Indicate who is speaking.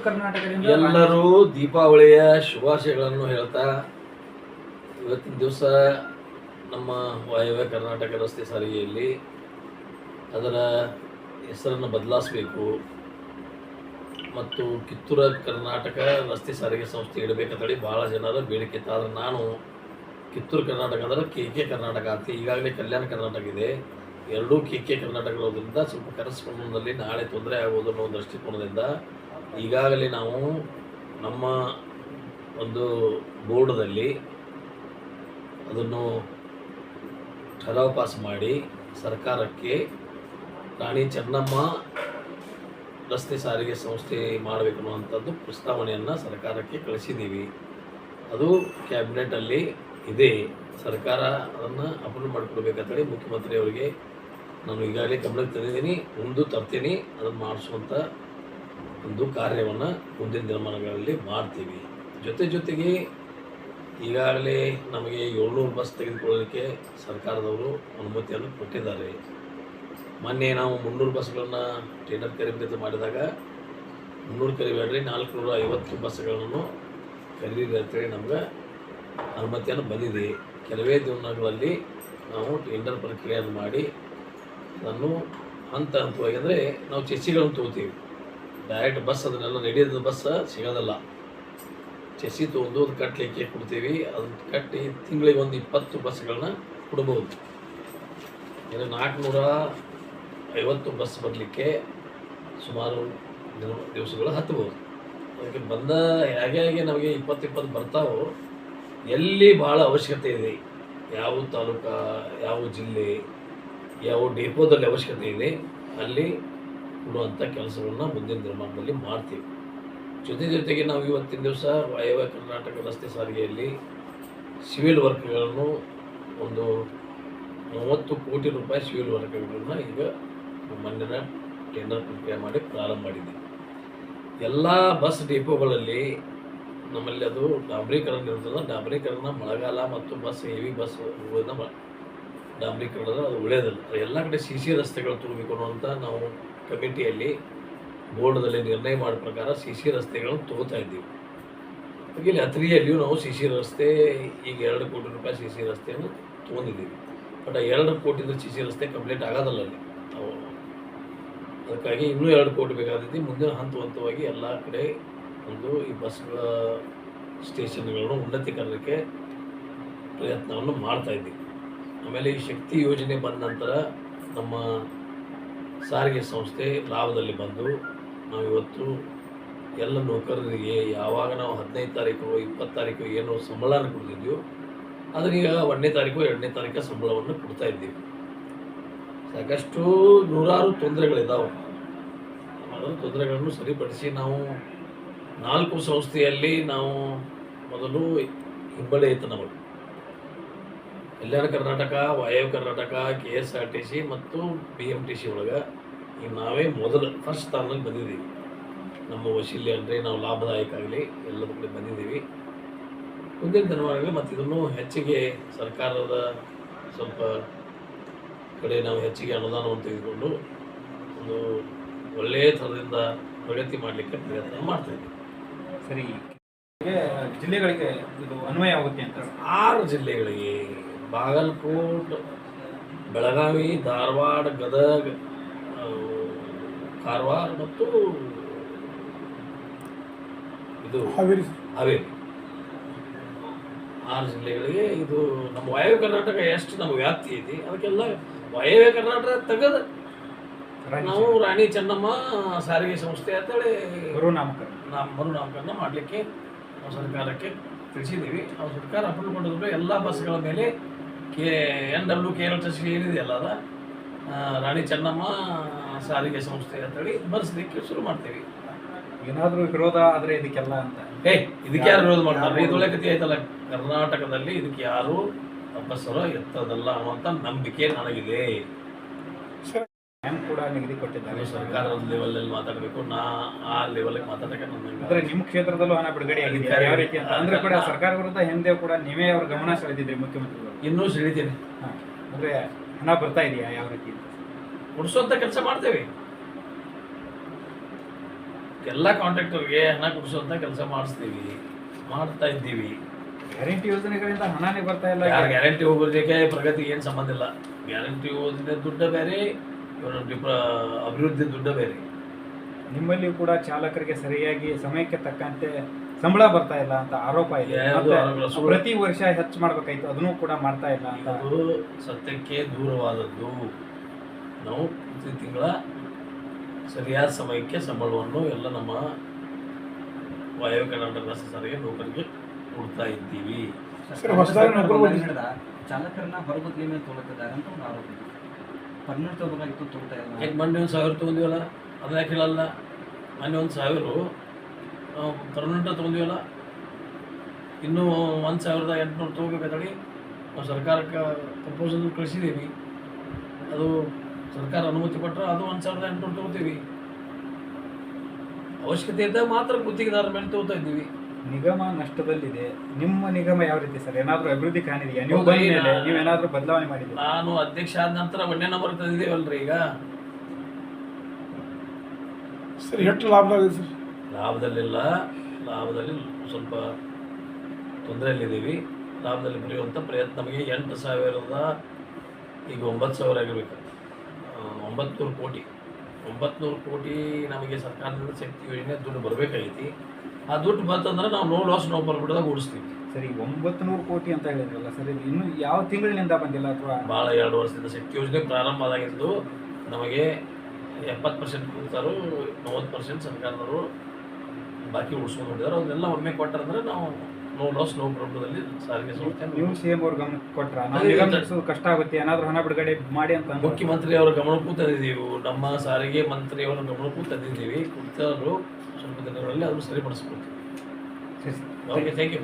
Speaker 1: ಕರ್ನಾಟಕದಿಂದ
Speaker 2: ಎಲ್ಲರೂ ದೀಪಾವಳಿಯ ಶುಭಾಶಯಗಳನ್ನು ಹೇಳ್ತಾ ಇವತ್ತಿನ ದಿವಸ ನಮ್ಮ ವಾಯವ್ಯ ಕರ್ನಾಟಕ ರಸ್ತೆ ಸಾರಿಗೆಯಲ್ಲಿ ಅದರ ಹೆಸರನ್ನು ಬದಲಾಯಿಸಬೇಕು ಮತ್ತು ಕಿತ್ತೂರು ಕರ್ನಾಟಕ ರಸ್ತೆ ಸಾರಿಗೆ ಸಂಸ್ಥೆ ಇಡಬೇಕಂತೇಳಿ ಭಾಳ ಜನರ ಬೇಡಿಕೆ ಇತ್ತು. ಆದರೆ ನಾನು ಕಿತ್ತೂರು ಕರ್ನಾಟಕ ಅಂದರೆ ಕೆ ಕರ್ನಾಟಕ ಅಂತ, ಈಗಾಗಲೇ ಕಲ್ಯಾಣ ಕರ್ನಾಟಕ ಇದೆ, ಎರಡೂ ಕೆ ಕರ್ನಾಟಕ ಇರೋದ್ರಿಂದ ಸ್ವಲ್ಪ ಕರೆಸ್ಪಾಂಡೆನ್ಸ್ನಲ್ಲಿ ನಾಳೆ ತೊಂದರೆ ಆಗೋದು ಅನ್ನೋ ಒಂದು ದೃಷ್ಟಿಕೋನದಿಂದ ಈಗಾಗಲೇ ನಾವು ನಮ್ಮ ಒಂದು ಬೋರ್ಡದಲ್ಲಿ ಅದನ್ನು ಠರಾವು ಪಾಸ್ ಮಾಡಿ ಸರ್ಕಾರಕ್ಕೆ ರಾಣಿ ಚೆನ್ನಮ್ಮ ರಸ್ತೆ ಸಾರಿಗೆ ಸಂಸ್ಥೆ ಮಾಡಬೇಕು ಅನ್ನುವಂಥದ್ದು ಪ್ರಸ್ತಾವನೆಯನ್ನು ಸರ್ಕಾರಕ್ಕೆ ಕಳಿಸಿದ್ದೀವಿ. ಅದು ಕ್ಯಾಬಿನೆಟಲ್ಲಿ ಇದೆ. ಸರ್ಕಾರ ಅದನ್ನು ಅಪ್ರೂವ್ ಮಾಡಿಕೊಡ್ಬೇಕಂತೇಳಿ ಮುಖ್ಯಮಂತ್ರಿಯವರಿಗೆ ನಾನು ಈಗಾಗಲೇ ಗಮನಕ್ಕೆ ತಂದಿದ್ದೀನಿ. ಮುಂದೆ ತರ್ತೀನಿ, ಅದನ್ನು ಮಾಡಿಸುವಂಥ ಒಂದು ಕಾರ್ಯವನ್ನು ಮುಂದಿನ ದಿನಮಾನಗಳಲ್ಲಿ ಮಾಡ್ತೀವಿ. ಜೊತೆಗೆ ಈಗಾಗಲೇ ನಮಗೆ 700 ಬಸ್ ತೆಗೆದುಕೊಳ್ಳಲಿಕ್ಕೆ ಸರ್ಕಾರದವರು ಅನುಮತಿಯನ್ನು ಕೊಟ್ಟಿದ್ದಾರೆ. ಮೊನ್ನೆ ನಾವು 300 ಬಸ್ಗಳನ್ನು ಟೆಂಡರ್ ಖರೀದಿ ಮಾಡಿದಾಗ 300 ಕರಿಬೇಡ್ರಿ 450 ಬಸ್ಗಳನ್ನು ಖರೀದಿ ಅಂತೇಳಿ ನಮ್ಗೆ ಅನುಮತಿಯನ್ನು ಬಂದಿದೆ. ಕೆಲವೇ ದಿನಗಳಲ್ಲಿ ನಾವು ಟೆಂಡರ್ ಪ್ರಕ್ರಿಯೆಯನ್ನು ಮಾಡಿ ಅದನ್ನು ಹಂತವಾಗಿ ಅಂದರೆ ನಾವು ಚೆಸ್ಸಿಗಳನ್ನು ತೊಗೋತೀವಿ. ಡೈರೆಕ್ಟ್ ಬಸ್ ಅದನ್ನೆಲ್ಲ ರೆಡಿಯಾದ ಬಸ್ ಸಿಗೋದಲ್ಲ. ಚೆಸ್ಸಿ ತೊಗೊಂಡು ಅದು ಕಟ್ಟಲಿಕ್ಕೆ ಕೊಡ್ತೀವಿ. ಅದನ್ನು ಕಟ್ಟಿ ತಿಂಗಳಿಗೆ ಒಂದು 20 ಬಸ್ಗಳನ್ನ ಕೊಡ್ಬೋದು. ಇದು 450 ಬಸ್ ಬರಲಿಕ್ಕೆ ಸುಮಾರು ದಿವಸಗಳು ಹತ್ಬೋದು. ಅದಕ್ಕೆ ಬಂದ ಹೇಗೆ ನಮಗೆ 20 ಬರ್ತಾವೋ, ಎಲ್ಲಿ ಭಾಳ ಅವಶ್ಯಕತೆ ಇದೆ, ಯಾವ ತಾಲೂಕು, ಯಾವ ಜಿಲ್ಲೆ, ಯಾವ ಡಿಪೋದಲ್ಲಿ ಅವಶ್ಯಕತೆ ಇದೆ ಅಲ್ಲಿ ಕೊಡುವಂಥ ಕೆಲಸಗಳನ್ನ ಮುಂದಿನ ದಿನಮಾನದಲ್ಲಿ ಮಾಡ್ತೀವಿ. ಜೊತೆಗೆ ನಾವು ಇವತ್ತಿನ ದಿವಸ ವಾಯವ್ಯ ಕರ್ನಾಟಕ ರಸ್ತೆ ಸಾರಿಗೆಯಲ್ಲಿ ಸಿವಿಲ್ ವರ್ಕ್ಗಳನ್ನು ಒಂದು 30 ಕೋಟಿ ರೂಪಾಯಿ ಸಿವಿಲ್ ವರ್ಕ್ಗಳನ್ನು ಈಗ ಮೊನ್ನೆ ಟೆಂಡರ್ ಪ್ರಕ್ರಿಯೆ ಮಾಡಿ ಪ್ರಾರಂಭ ಮಾಡಿದ್ದೀವಿ. ಎಲ್ಲ ಬಸ್ ಡಿಪೋಗಳಲ್ಲಿ ನಮ್ಮಲ್ಲಿ ಅದು ಡಾಂಬರೀಕರಣ ಇರ್ತದೆ. ಡಾಂಬರೀಕರಣ ಮಳೆಗಾಲ ಮತ್ತು ಬಸ್ ಹೆವಿ ಬಸ್ ಡಾಂಬರೀಕರಣದ ಅದು ಒಳ್ಳೆಯದಲ್ಲ. ಎಲ್ಲ ಕಡೆ CC ರಸ್ತೆಗಳು ತುಂಬಬೇಕು ಅನ್ನುವಂಥ ನಾವು ಕಮಿಟಿಯಲ್ಲಿ ಬೋರ್ಡ್ದಲ್ಲಿ ನಿರ್ಣಯ ಮಾಡೋ ಪ್ರಕಾರ CC ರಸ್ತೆಗಳನ್ನು ತೊಗೋತಾ ಇದ್ದೀವಿ. ಹಾಗೆ ಇಲ್ಲಿ ಹತ್ರಿಯಲ್ಲಿಯೂ ನಾವು CC ರಸ್ತೆ ಈಗ 2 ಕೋಟಿ ರೂಪಾಯಿ CC ರಸ್ತೆಯನ್ನು ತೊಗೊಂಡಿದ್ದೀವಿ. ಬಟ್ 2 ಕೋಟಿಯಿಂದ CC ರಸ್ತೆ ಕಂಪ್ಲೀಟ್ ಆಗೋದಲ್ಲ ಅಲ್ಲಿ. ನಾವು ಅದಕ್ಕಾಗಿ ಇನ್ನೂ 2 ಕೋಟಿ ಬೇಕಾದೈತಿ. ಮುಂದಿನ ಹಂತವಾಗಿ ಎಲ್ಲ ಕಡೆ ಒಂದು ಈ ಬಸ್ಗಳ ಸ್ಟೇಷನ್ಗಳನ್ನು ಉನ್ನತೀಕರಣಕ್ಕೆ ಪ್ರಯತ್ನವನ್ನು ಮಾಡ್ತಾಯಿದ್ದೀವಿ. ಆಮೇಲೆ ಈ ಶಕ್ತಿ ಯೋಜನೆ ಬಂದ ನಂತರ ನಮ್ಮ ಸಾರಿಗೆ ಸಂಸ್ಥೆ ಲಾಭದಲ್ಲಿ ಬಂದು ನಾವಿವತ್ತು ಎಲ್ಲ ನೌಕರರಿಗೆ ಯಾವಾಗ ನಾವು 15 ತಾರೀಕು 20 ತಾರೀಕು ಏನು ಸಂಬಳನ ಕೊಡ್ತಿದ್ವಿ, ಅದನ್ನೀಗ 1ನೇ ತಾರೀಕು 2ನೇ ತಾರೀಕು ಸಂಬಳವನ್ನು ಕೊಡ್ತಾ ಇದ್ದೀವಿ. ಸಾಕಷ್ಟು ನೂರಾರು ತೊಂದರೆಗಳಿದ್ದಾವೆ. ಅದರ ತೊಂದರೆಗಳನ್ನು ಸರಿಪಡಿಸಿ ನಾವು 4 ಸಂಸ್ಥೆಯಲ್ಲಿ ನಾವು ಮೊದಲು ಹಿಂಬಳೆ ಇತ್ತು ನಮಗೆ. ಕಲ್ಯಾಣ ಕರ್ನಾಟಕ, ವಾಯವ್ಯ ಕರ್ನಾಟಕ, KSRTC ಮತ್ತು BMTC ಒಳಗೆ ಈಗ ನಾವೇ ಫಸ್ಟ್ ಸ್ಥಾನದಲ್ಲಿ ಬಂದಿದ್ದೀವಿ. ನಮ್ಮ ವಶೀಲಿ ಅಂದರೆ ನಾವು ಲಾಭದಾಯಕ ಆಗಲಿ ಎಲ್ಲದ ಕಡೆ ಬಂದಿದ್ದೀವಿ. ಮುಂದಿನ ದಿನಮಾನಗಳಲ್ಲಿ ಮತ್ತು ಇದನ್ನು ಹೆಚ್ಚಿಗೆ ಸರ್ಕಾರದ ಸ್ವಲ್ಪ ಕಡೆ ನಾವು ಹೆಚ್ಚಿಗೆ ಅನುದಾನವನ್ನು ತೆಗೆದುಕೊಂಡು ಒಂದು ಒಳ್ಳೆಯ ಥರದಿಂದ ಪ್ರಗತಿ ಮಾಡಲಿಕ್ಕೆ ಪ್ರಯತ್ನ ಮಾಡ್ತಾಯಿದ್ದೀವಿ.
Speaker 1: ಸರಿ, ಜಿಲ್ಲೆಗಳಿಗೆ ಇದು ಅನ್ವಯ ಆಗುತ್ತೆ ಅಂತ
Speaker 2: 6 ಜಿಲ್ಲೆಗಳಿಗೆ ಬಾಗಲಕೋಟ್, ಬೆಳಗಾವಿ, ಧಾರವಾಡ, ಗದಗ, ಕಾರವಾರ ಮತ್ತು ಇದು ಹಾವೇರಿ 6 ಜಿಲ್ಲೆಗಳಿಗೆ ಇದು ನಮ್ಮ ವಾಯವ್ಯ ಕರ್ನಾಟಕ ಎಷ್ಟು ನಮ್ಮ ವ್ಯಾಪ್ತಿ ಐತಿ ಅದಕ್ಕೆಲ್ಲ ವಾಯವ್ಯ ಕರ್ನಾಟಕ ತೆಗೆದು ನಾವು ರಾಣಿ ಚೆನ್ನಮ್ಮ ಸಾರಿಗೆ ಸಂಸ್ಥೆ ಅಂತೇಳಿ ಮರುನಾಮಕರಣ ಮಾಡಲಿಕ್ಕೆ ನಾವು ಸರ್ಕಾರಕ್ಕೆ ತಿಳಿಸಿದ್ದೀವಿ. ನಾವು ಸರ್ಕಾರ ಅಪ್ರೂವ್ ಮಾಡಿದ್ರು ಎಲ್ಲ ಬಸ್ಗಳ ಮೇಲೆ NWKRTC ಏನಿದೆಯಲ್ಲ ಅದ ರಾಣಿ ಚೆನ್ನಮ್ಮ ಸಾರಿಗೆ ಸಂಸ್ಥೆ ಅಂತೇಳಿ ಬರ್ಸಲಿಕ್ಕೆ ಶುರು ಮಾಡ್ತೀವಿ.
Speaker 1: ಏನಾದರೂ ವಿರೋಧ ಆದರೆ ಇದಕ್ಕೆಲ್ಲ ಅಂತ
Speaker 2: ಇದಕ್ಕೆ ಯಾರು ವಿರೋಧ ಮಾಡ್ತಾರೆ? ಇದೊಳಗತಿ ಆಯ್ತಲ್ಲ, ಕರ್ನಾಟಕದಲ್ಲಿ ಇದಕ್ಕೆ ಯಾರು ಬಸ್ಸರು ಎತ್ತದಲ್ಲ ಅನ್ನುವಂಥ ನಂಬಿಕೆ ನನಗಿದೆ.
Speaker 1: ಕೂಡ ನಿಗದಿ ಕೊಟ್ಟಿದ್ದಾರೆ.
Speaker 2: ಸರ್ಕಾರದ ಲೆವೆಲಲ್ಲಿ ಮಾತಾಡಬೇಕು, ಆ ಲೆವೆಲ್ಗೆ ಮಾತಾಡಕ್ಕೆ
Speaker 1: ಅಂದರೆ ನಿಮ್ಮ ಕ್ಷೇತ್ರದಲ್ಲೂ ಹಣ ಬಿಡುಗಡೆ ಆಗಿದೆ ಯಾವ ರೀತಿ ಅಂತ ಅಂದರೆ ಕೂಡ ಸರ್ಕಾರ ವಿರುದ್ಧ ಹಿಂದೆ ಕೂಡ ನೀವೇ ಅವ್ರ ಗಮನ ಸೆಳೆದಿದ್ರಿ ಮುಖ್ಯಮಂತ್ರಿಗಳು.
Speaker 2: ಇನ್ನೂ ಸೆಳಿತೀನಿ.
Speaker 1: ಅಂದರೆ ಹಣ ಬರ್ತಾ ಇದೆಯಾ ಯಾವ ರೀತಿ
Speaker 2: ಉಳಿಸುವಂಥ ಕೆಲಸ ಮಾಡ್ತೇವೆ. ಎಲ್ಲ ಕಾಂಟ್ರಾಕ್ಟರ್ಗೆ ಹಣ ಕೊಡಿಸುವಂಥ ಕೆಲಸ ಮಾಡ್ತಾ ಇದ್ದೀವಿ.
Speaker 1: ಗ್ಯಾರಂಟಿ ಯೋಜನೆಗಳಿಂದ ಹಣನೇ ಬರ್ತಾ ಇಲ್ಲ.
Speaker 2: ಯಾರು ಗ್ಯಾರಂಟಿ ಹೋಗೋದಕ್ಕೆ ಪ್ರಗತಿಗೆ ಏನು ಸಂಬಂಧ ಇಲ್ಲ. ಗ್ಯಾರಂಟಿ ಯೋಜನೆ ದುಡ್ಡ ಬೇರೆ, ಅಭಿವೃದ್ಧಿ ದುಡ್ಡ ಬೇರೆ.
Speaker 1: ನಿಮ್ಮಲ್ಲಿ ಕೂಡ ಚಾಲಕರಿಗೆ ಸರಿಯಾಗಿ ಸಮಯಕ್ಕೆ ತಕ್ಕಂತೆ ಸಂಬಳ ಬರ್ತಾ ಇಲ್ಲ ಅಂತ ಆರೋಪ ಇದೆ.
Speaker 2: ಯಾವ್ದು
Speaker 1: ಮತ್ತೆ
Speaker 2: ಆರೋಪ?
Speaker 1: ಪ್ರತಿ ವರ್ಷ ಹೆಚ್ಚು ಮಾಡ್ಬೇಕಾಯ್ತು, ಅದನ್ನು ಕೂಡ ಮಾಡ್ತಾ ಇಲ್ಲ ಅಂತ.
Speaker 2: ಅದು ಸತ್ಯಕ್ಕೆ ದೂರವಾದದ್ದು. ನಾವು ಪ್ರತಿ ತಿಂಗಳ ಸರಿಯಾದ ಸಮಯಕ್ಕೆ ಸಂಬಳವನ್ನು ಎಲ್ಲ ನಮ್ಮ ವಾಯವ್ಯ ಕರ್ನಾಟಕ ರಾಷ್ಟ್ರ ಸಾರಿಗೆ ನೌಕರಿಗೆ ಕೊಡ್ತಾ ಇದ್ದೀವಿ.
Speaker 3: ಚಾಲಕರನ್ನ ಹೊರಬದ್ಲಿ ಮೇಲೆ ತೊಗೊಳ್ತಿದ್ದಾರೆ ಅಂತ ಒಂದು ಆರೋಪ ಇದೆ. ಪರ್ಮನೆಂಟ್ ತಗೋಬೇಕಾಗಿತ್ತು, ತೊಗೊಳ್ತಾ ಇಲ್ಲ.
Speaker 2: ಯಾಕೆ ಮೊನ್ನೆ 1,000 ತೊಗೊಂಡಿವಲ್ಲ, ಅದು ಯಾಕೆ ಹೇಳಲ್ಲ? ಮೊನ್ನೆ 1,000 ಪರ್ಮನೆಂಟ್ ತೊಗೊಂಡಿವಲ್ಲ, ಇನ್ನೂ 1,800 ತೊಗೋಬೇಕಾಗಿ ನಾವು ಸರ್ಕಾರಕ್ಕೆ ಪ್ರಪೋಸಲ್ ಕಳಿಸಿದ್ದೀವಿ. ಅದು ಸರ್ಕಾರ ಅನುಮತಿ ಕೊಟ್ಟರೆ ಅದು 1,800 ತೊಗೋತೀವಿ. ಅವಶ್ಯಕತೆ ಇದ್ದಾಗ ಮಾತ್ರ ಗುತ್ತಿಗೆದಾರ ಮೇಲೆ ತೊಗೋತಾ ಇದ್ದೀವಿ.
Speaker 1: ನಿಗಮ ನಷ್ಟದಲ್ಲಿದೆ. ನಿಮ್ಮ ನಿಗಮ ಯಾವ ರೀತಿ ಸರ್? ಏನಾದರೂ ಅಭಿವೃದ್ಧಿ ಕಾಣಿದೆಯಾ? ನೀವು ಬಂದ ಮೇಲೆ ನೀವೇನಾದ್ರೂ ಬದಲಾವಣೆ ಮಾಡಿದ್ದೀರಾ?
Speaker 2: ನಾನು ಅಧ್ಯಕ್ಷ ಆದ ನಂತರ 1ನೇ ನಂಬರ್ ತಂದಿದ್ದೇವಲ್ರಿ. ಈಗ
Speaker 4: ಸರ್ ಎಷ್ಟು ಲಾಭದಾಗಿದೆ ಸರ್?
Speaker 2: ಲಾಭದಲ್ಲಿಲ್ಲ, ಲಾಭದಲ್ಲಿ ಸ್ವಲ್ಪ ತೊಂದರೆಯಲ್ಲಿದ್ದೀವಿ. ಲಾಭದಲ್ಲಿ ಬರೆಯುವಂಥ ಪ್ರಯತ್ನ ನಮಗೆ 8,000 ಈಗ 9,000 ಆಗಿರ್ಬೇಕು. 900 ಕೋಟಿ 900 ಕೋಟಿ ನಮಗೆ ಸರ್ಕಾರದಿಂದ ಶಕ್ತಿ ಯೋಜನೆ ದುಡ್ಡು ಬರಬೇಕಾಗೈತಿ. ಆ ದುಡ್ಡು ಬಂತಂದ್ರೆ ನಾವು ನೋ ಲಾಸ್ ನೋ ಪ್ರಾಫಿಟ್ದಾಗ ಓಡಿಸ್ತೀವಿ.
Speaker 1: ಸರಿ, 900 ಕೋಟಿ ಅಂತ ಹೇಳಿದ್ರಲ್ಲ ಸರ್, ಇದು ಇನ್ನು ಯಾವ ತಿಂಗಳಿನಿಂದ ಬಂದಿಲ್ಲ ಅಥವಾ
Speaker 2: ಭಾಳ 2 ವರ್ಷದಿಂದ ಶಕ್ತಿ ಯೋಜನೆ ಪ್ರಾರಂಭ ಆದಾಗಿದ್ದು ನಮಗೆ 70% ಕೊಡ್ತಾರೋ 90% ಸರ್ಕಾರದವರು ಬಾಕಿ ಉಳಿಸ್ಕೊಂಡು ಹೊಂದಿದ್ದಾರೆ. ಅದನ್ನೆಲ್ಲ ಒಮ್ಮೆ ಕೊಟ್ಟರಂದ್ರೆ ನಾವು ನೋ ಲಾಸ್ ನೋ ಪ್ರಾಫಿಟ್ದಲ್ಲಿ ಸಾರಿಗೆ ಸಂಸ್ಥೆ.
Speaker 1: ನೀವು ಸಿಎಂ ಅವ್ರ ಗಮನಕ್ಕೆ ಕೊಟ್ರ ನಾವು ನಿಗಮ ನಡೆಸೋದು ಕಷ್ಟ ಆಗುತ್ತೆ, ಏನಾದರೂ ಹಣ ಬಿಡುಗಡೆ ಮಾಡಿ ಅಂತ ಅಂದ್ರು.
Speaker 2: ಮುಖ್ಯಮಂತ್ರಿ ಅವರ ಗಮನಕ್ಕೂ ತಂದಿದ್ದೀವಿ, ನಮ್ಮ ಸಾರಿಗೆ ಮಂತ್ರಿ ಅವರ ಗಮನಕ್ಕೂ ತಂದಿದ್ದೀವಿ. ಕುರಿತವರು ಸ್ವಲ್ಪ ದಿನಗಳಲ್ಲಿ ಅದನ್ನು ಸರಿಪಡಿಸ್ಕೊಳ್ತೀವಿ.
Speaker 1: ಸರಿ,
Speaker 2: ಓಕೆ, ಥ್ಯಾಂಕ್ ಯು.